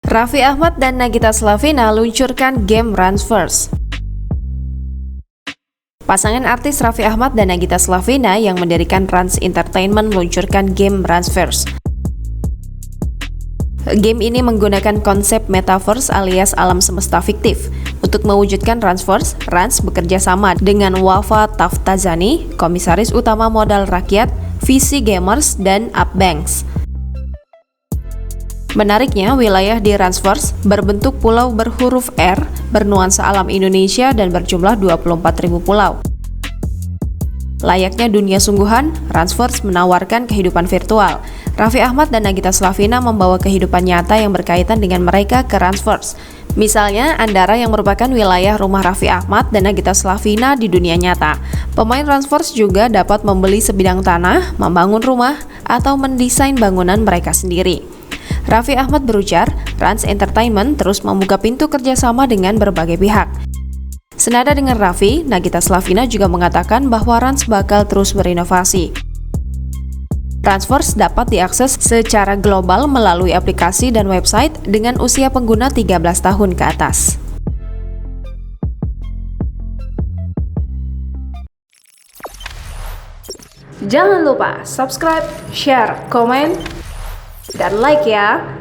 Raffi Ahmad dan Nagita Slavina luncurkan game Transverse. Pasangan artis Raffi Ahmad dan Nagita Slavina yang mendirikan Rans Entertainment meluncurkan game Transverse. Game ini menggunakan konsep metaverse alias alam semesta fiktif. Untuk mewujudkan Transverse, Rans bekerja sama dengan Wafa Taftazani, komisaris utama modal rakyat, VC Gamers, dan Upbanks. Menariknya, wilayah di Transverse berbentuk pulau berhuruf R, bernuansa alam Indonesia dan berjumlah 24.000 pulau. Layaknya dunia sungguhan, Transverse menawarkan kehidupan virtual. Raffi Ahmad dan Nagita Slavina membawa kehidupan nyata yang berkaitan dengan mereka ke Transverse. Misalnya, Andara yang merupakan wilayah rumah Raffi Ahmad dan Nagita Slavina di dunia nyata. Pemain Transverse juga dapat membeli sebidang tanah, membangun rumah, atau mendesain bangunan mereka sendiri. Raffi Ahmad berujar, Rans Entertainment terus membuka pintu kerjasama dengan berbagai pihak. Senada dengan Raffi, Nagita Slavina juga mengatakan bahwa Rans bakal terus berinovasi. Transverse dapat diakses secara global melalui aplikasi dan website dengan usia pengguna 13 tahun ke atas. Jangan lupa subscribe, share, komen, dan like ya!